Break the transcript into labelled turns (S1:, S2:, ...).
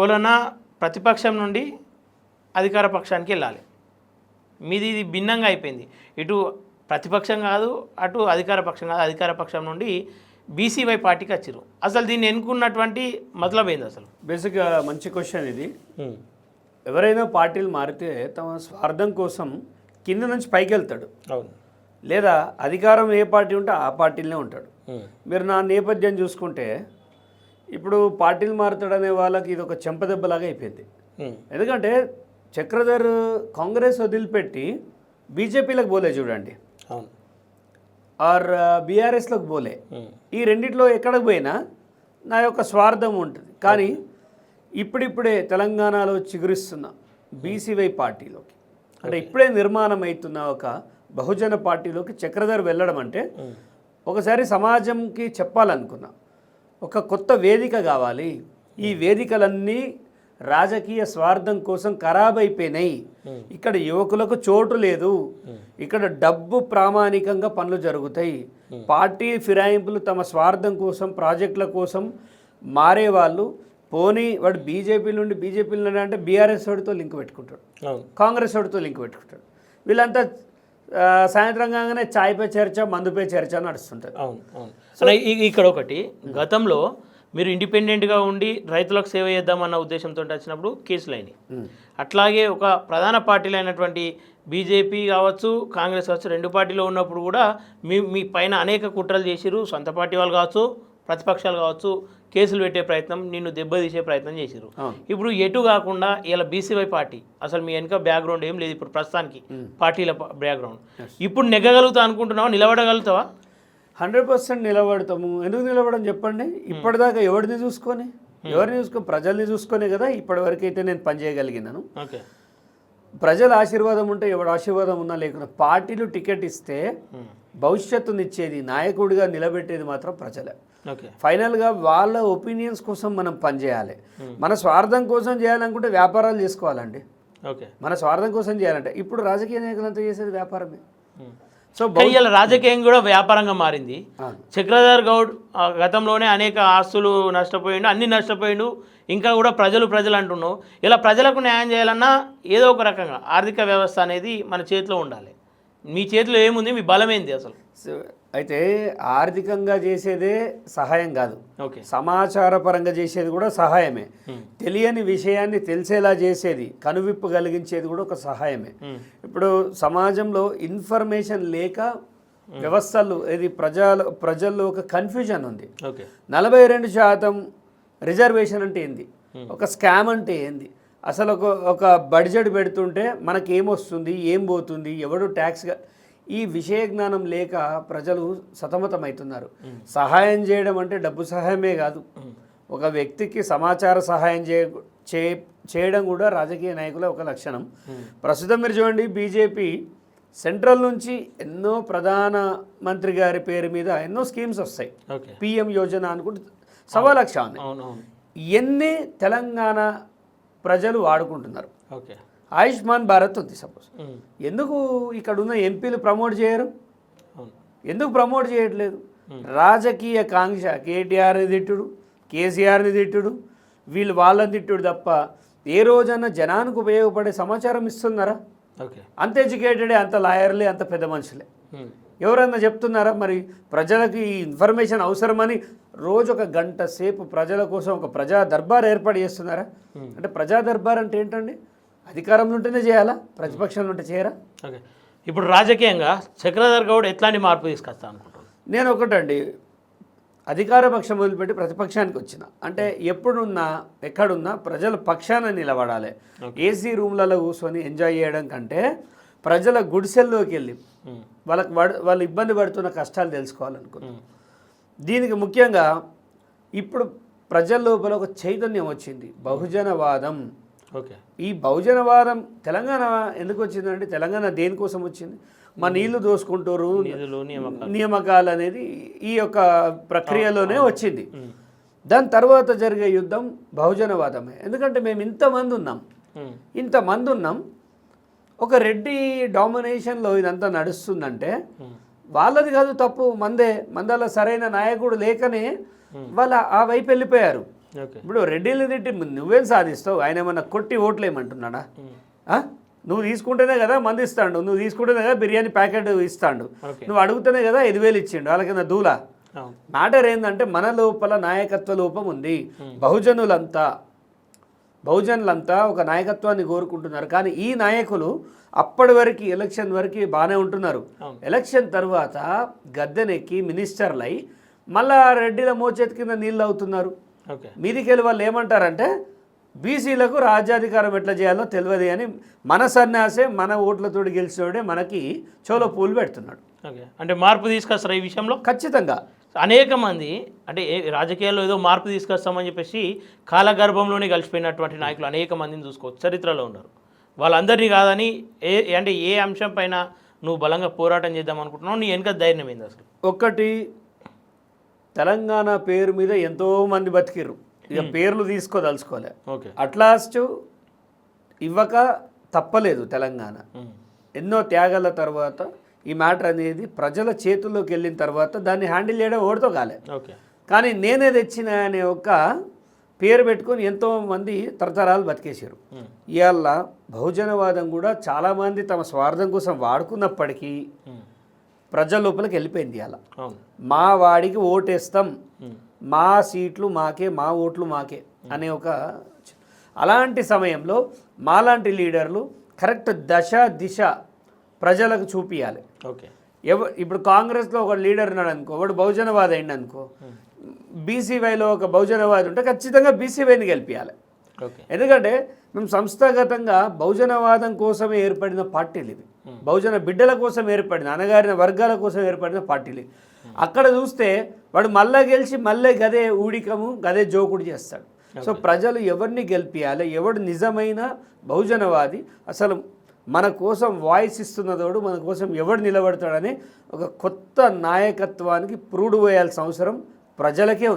S1: వలన ప్రతిపక్షం నుండి అధికార పక్షానికి వెళ్ళాలి. మీది ఇది భిన్నంగా అయిపోయింది. ఇటు ప్రతిపక్షం కాదు, అటు అధికార పక్షం కాదు. అధికార పక్షం నుండి బీసీవై పార్టీకి వచ్చారు. అసలు దీన్ని ఎన్నుకున్నటువంటి మతలబ్ ఏంది అసలు?
S2: బేసిక్గా మంచి క్వశ్చన్ ఇది. ఎవరైనా పార్టీలు మారితే తమ స్వార్థం కోసం కింద నుంచి పైకి వెళ్తాడు.
S1: అవును.
S2: లేదా అధికారం ఏ పార్టీ ఉంటే ఆ పార్టీలోనే ఉంటాడు. మీరు నా నేపథ్యం చూసుకుంటే ఇప్పుడు పార్టీలు మారుతాడనే వాళ్ళకి ఇది ఒక చెంపదెబ్బలాగా అయిపోయింది. ఎందుకంటే చక్రధర్ కాంగ్రెస్ వదిలిపెట్టి బీజేపీలకు పోలే చూడండి,
S1: అవును,
S2: ఆర్ బీఆర్ఎస్లోకి పోలే. ఈ రెండిట్లో ఎక్కడికి పోయినా నా యొక్క స్వార్థం ఉంటుంది. కానీ ఇప్పుడిప్పుడే తెలంగాణలో చిగురిస్తున్న బీసీవై పార్టీలోకి, అంటే ఇప్పుడే నిర్మాణం అవుతున్న ఒక బహుజన పార్టీలోకి చక్రధర్ వెళ్ళడం అంటే ఒకసారి సమాజంకి చెప్పాలనుకున్నా, ఒక కొత్త వేదిక కావాలి. ఈ వేదికలన్నీ రాజకీయ స్వార్థం కోసం ఖరాబ్ అయిపోయినాయి. ఇక్కడ యువకులకు చోటు లేదు. ఇక్కడ డబ్బు ప్రామాణికంగా పనులు జరుగుతాయి. పార్టీ ఫిరాయింపులు తమ స్వార్థం కోసం, ప్రాజెక్టుల కోసం మారేవాళ్ళు. పోనీ వాడు బీజేపీ నుండి అంటే బీఆర్ఎస్ వాడితో లింక్ పెట్టుకుంటాడు, కాంగ్రెస్ వాడితో లింక్ పెట్టుకుంటాడు. వీళ్ళంతా సాయంత్రం కాగానే చాయ్పై చర్చ, మందుపై చర్చ నడుస్తుంటారు.
S1: అవును అవును. సో ఇక్కడ ఒకటి, గతంలో మీరు ఇండిపెండెంట్గా ఉండి రైతులకు సేవ చేద్దామన్న ఉద్దేశంతో వచ్చినప్పుడు కేసులు అయినాయి. అట్లాగే ఒక ప్రధాన పార్టీలు అయినటువంటి బీజేపీ కావచ్చు, కాంగ్రెస్ కావచ్చు, రెండు పార్టీలో ఉన్నప్పుడు కూడా మీ పైన అనేక కుట్రలు చేసిరు. సొంత పార్టీ వాళ్ళు కావచ్చు, ప్రతిపక్షాలు కావచ్చు, కేసులు పెట్టే ప్రయత్నం, నిన్ను దెబ్బతీసే ప్రయత్నం చేసిరు. ఇప్పుడు ఎటు కాకుండా ఇలా బీసీవై పార్టీ, అసలు మీ వెనక బ్యాక్గ్రౌండ్ ఏం లేదు ఇప్పుడు ప్రస్తుతానికి, పార్టీల బ్యాక్గ్రౌండ్. ఇప్పుడు నెగ్గగలుగుతా అనుకుంటున్నావా? నిలబడగలుగుతావా?
S2: 100% నిలబడతాము. ఎందుకు నిలబడని చెప్పండి. ఇప్పటిదాకా ఎవరిని చూసుకొని ప్రజల్ని చూసుకొనే కదా ఇప్పటివరకు అయితే నేను పనిచేయగలిగినాను. ప్రజల ఆశీర్వాదం ఉంటే, ఎవడు ఆశీర్వాదం ఉన్నా లేకున్నా, పార్టీలు టికెట్ ఇస్తే భవిష్యత్తునిచ్చేది, నాయకుడిగా నిలబెట్టేది మాత్రం ప్రజలే. ఫైనల్గా వాళ్ళ ఒపీనియన్స్ కోసం మనం పనిచేయాలి. మన స్వార్థం కోసం చేయాలనుకుంటే వ్యాపారాలు చేసుకోవాలండి. మన స్వార్థం కోసం చేయాలంటే ఇప్పుడు రాజకీయ నాయకులంతా చేసేది వ్యాపారమే.
S1: సో ఇలా రాజకీయం కూడా వ్యాపారంగా మారింది. చక్రధర్ గౌడ్ గతంలోనే అనేక ఆస్తులు నష్టపోయిండు, అన్ని నష్టపోయిండు. ఇంకా కూడా ప్రజలు అంటున్నావు. ఇలా ప్రజలకు న్యాయం చేయాలన్నా ఏదో ఒక రకంగా ఆర్థిక వ్యవస్థ అనేది మన చేతిలో ఉండాలి. మీ చేతిలో ఏముంది? మీ బలం ఏంది అసలు?
S2: అయితే ఆర్థికంగా చేసేదే సహాయం కాదు, సమాచార పరంగా చేసేది కూడా సహాయమే. తెలియని విషయాన్ని తెలిసేలా చేసేది, కనువిప్పు కలిగించేది కూడా ఒక సహాయమే. ఇప్పుడు సమాజంలో ఇన్ఫర్మేషన్ లేక వ్యవస్థలు, ఇది ప్రజల్లో ఒక కన్ఫ్యూజన్ ఉంది. 42% రిజర్వేషన్ అంటే ఏంది, ఒక స్కామ్ అంటే ఏంది, అసలు ఒక బడ్జెట్ పెడుతుంటే మనకి ఏమొస్తుంది, ఏం పోతుంది, ఎవడు ట్యాక్స్గా, ఈ విషయ జ్ఞానం లేక ప్రజలు సతమతమవుతున్నారు. సహాయం చేయడం అంటే డబ్బు సహాయమే కాదు, ఒక వ్యక్తికి సమాచార సహాయం చేయడం కూడా రాజకీయ నాయకుల ఒక లక్షణం. ప్రస్తుతం మీరు చూడండి, బీజేపీ సెంట్రల్ నుంచి ఎన్నో ప్రధాన మంత్రి గారి పేరు మీద ఎన్నో స్కీమ్స్ వస్తాయి. పిఎం యోజన అనుకుంటే 1,00,000 ఎన్ని తెలంగాణ ప్రజలు వాడుకుంటున్నారు. ఆయుష్మాన్ భారత్ ఉంది సపోజ్, ఎందుకు ఇక్కడ ఉన్న ఎంపీలు ప్రమోట్ చేయరు? ఎందుకు ప్రమోట్ చేయట్లేదు? రాజకీయ కాంక్ష. కేటీఆర్ని తిట్టుడు, కేసీఆర్ని తిట్టుడు, వీళ్ళు వాళ్ళని తిట్టుడు తప్ప ఏ రోజన్నా జనానికి ఉపయోగపడే సమాచారం ఇస్తున్నారా? అంత ఎడ్యుకేటెడే, అంత లాయర్లే, అంత పెద్ద మనుషులే. ఎవరన్నా చెప్తున్నారా? మరి ప్రజలకు ఈ ఇన్ఫర్మేషన్ అవసరమని రోజు 1 గంట సేపు ప్రజల కోసం ఒక ప్రజా దర్బార్ ఏర్పాటు చేస్తున్నారా? అంటే ప్రజా దర్బార్ అంటే ఏంటండి? అధికారంలో ఉంటేనే చేయాలా, ప్రతిపక్షంలో ఉంటే చేయరా?
S1: ఇప్పుడు రాజకీయంగా చక్రధర్ గౌడ్ ఎట్లాంటి మార్పు తీసుకొస్తా అనుకుంటున్నాను?
S2: నేను ఒకటండి, అధికార పక్షం వదిలిపెట్టి ప్రతిపక్షానికి వచ్చిన అంటే ఎక్కడున్నా ప్రజల పక్షాన నిలబడాలి. ఏసీ రూమ్లలో కూర్చొని ఎంజాయ్ చేయడం కంటే ప్రజల గుడిసెల్లోకి వెళ్ళి వాళ్ళు ఇబ్బంది పడుతున్న కష్టాలు తెలుసుకోవాలనుకున్నాను. దీనికి ముఖ్యంగా ఇప్పుడు ప్రజల లోపల ఒక చైతన్యం వచ్చింది, బహుజనవాదం. ఈ బహుజనవాదం తెలంగాణ ఎందుకు వచ్చిందంటే, తెలంగాణ దేనికోసం వచ్చింది? మా నీళ్లు దోసుకుంటారు, నియామకాలు అనేది ఈ యొక్క ప్రక్రియలోనే వచ్చింది. దాని తర్వాత జరిగే యుద్ధం బహుజనవాదమే. ఎందుకంటే మేము ఇంతమంది ఉన్నాం, ఒక రెడ్డి డామినేషన్లో ఇదంతా నడుస్తుందంటే వాళ్ళది కాదు తప్పు, మందల సరైన నాయకుడు లేకనే వాళ్ళ ఆ వైపు వెళ్ళిపోయారు.
S1: ఓకే.
S2: ఇప్పుడు రెడ్డిని తిట్టి నువ్వేం సాధిస్తావు? ఆయన ఏమన్నా కొట్టి ఓట్లు ఏమంటున్నాడా? నువ్వు తీసుకుంటేనే కదా మంది ఇస్తాడు, నువ్వు తీసుకుంటేనే కదా బిర్యానీ ప్యాకెట్ ఇస్తాడు,
S1: ఓకే.
S2: నువ్వు అడుగుతూనే కదా 5,000 ఇచ్చిండు, వాళ్ళ దూల.
S1: అవును.
S2: మ్యాటర్ ఏంటంటే మన లోపల నాయకత్వ లోపం ఉంది. బహుజనులంతా ఒక నాయకత్వాన్ని కోరుకుంటున్నారు. కానీ ఈ నాయకులు అప్పటి వరకు ఎలక్షన్ వరకు బాగానే ఉంటున్నారు. ఎలక్షన్ తర్వాత గద్దెనెక్కి మినిస్టర్లై మళ్ళా రెడ్డిల మోచేతి కింద నీళ్ళు అవుతున్నారు.
S1: ఓకే.
S2: మీదికెళ్ళి వాళ్ళు ఏమంటారంటే బీసీలకు రాజ్యాధికారం ఎట్లా చేయాలో తెలియదు అని మన సన్యాసే మన ఓట్లతో గెలిచినోడే మనకి చోలో పూలు పెడుతున్నాడు.
S1: ఓకే. అంటే మార్పు తీసుకొస్తారు ఈ విషయంలో
S2: ఖచ్చితంగా.
S1: అనేక మంది అంటే రాజకీయాల్లో ఏదో మార్పు తీసుకొస్తామని చెప్పేసి కాలగర్భంలోనే కలిసిపోయినటువంటి నాయకులు అనేక మందిని చూసుకోవచ్చు, చరిత్రలో ఉన్నారు. వాళ్ళందరినీ కాదని అంటే ఏ అంశం పైన నువ్వు బలంగా పోరాటం చేద్దాం అనుకుంటున్నావు, నీ వెనుక ధైర్యం ఏంది అసలు?
S2: ఒకటి, తెలంగాణ పేరు మీద ఎంతోమంది బతికిర్రు, ఇక పేర్లు తీసుకోదలుచుకోలే.
S1: ఓకే.
S2: అట్లాస్ట్ ఇవ్వక తప్పలేదు తెలంగాణ. ఎన్నో త్యాగాల తర్వాత ఈ మ్యాటర్ అనేది ప్రజల చేతుల్లోకి వెళ్ళిన తర్వాత దాన్ని హ్యాండిల్ చేయడం ఓడితో కాలే.
S1: ఓకే.
S2: కానీ నేనే తెచ్చిన అనే ఒక పేరు పెట్టుకొని ఎంతోమంది తరతరాలు బతికేశారు. ఇవాళ బహుజనవాదం కూడా చాలామంది తమ స్వార్థం కోసం వాడుకున్నప్పటికీ ప్రజల లోపలికి వెళ్ళిపోయింది. ఇవాళ మా వాడికి ఓటేస్తాం, మా సీట్లు మాకే, మా ఓట్లు మాకే అనే ఒక అలాంటి సమయంలో మాలాంటి లీడర్లు కరెక్ట్ దిశ ప్రజలకు చూపించాలి.
S1: ఓకే.
S2: ఇప్పుడు కాంగ్రెస్లో ఒక లీడర్ ఉన్నాడు అనుకో, వాడు బహుజనవాది అయింది అనుకో, బీసీవైలో ఒక బహుజనవాది ఉంటే ఖచ్చితంగా బీసీవైని గెలిపించాలి. ఎందుకంటే మేము సంస్థాగతంగా బహుజనవాదం కోసమే ఏర్పడిన పార్టీలు ఇవి, బహుజన బిడ్డల కోసం ఏర్పడిన, అణగారిన వర్గాల కోసం ఏర్పడిన పార్టీలు. అక్కడ చూస్తే వాడు మళ్ళా గెలిచి మళ్ళీ గదే ఊడికము గదే జోకుడు చేస్తాడు. సో ప్రజలు ఎవరిని గెలిపించాలి, ఎవడు నిజమైన బహుజనవాది, అసలు మన కోసం వాయిస్ ఇస్తున్నదోడు, మన కోసం ఎవడు నిలబడతాడని ఒక కొత్త నాయకత్వానికి ప్రూవ్ వేయాల్సిన అవసరం ప్రజలకే ఉంది.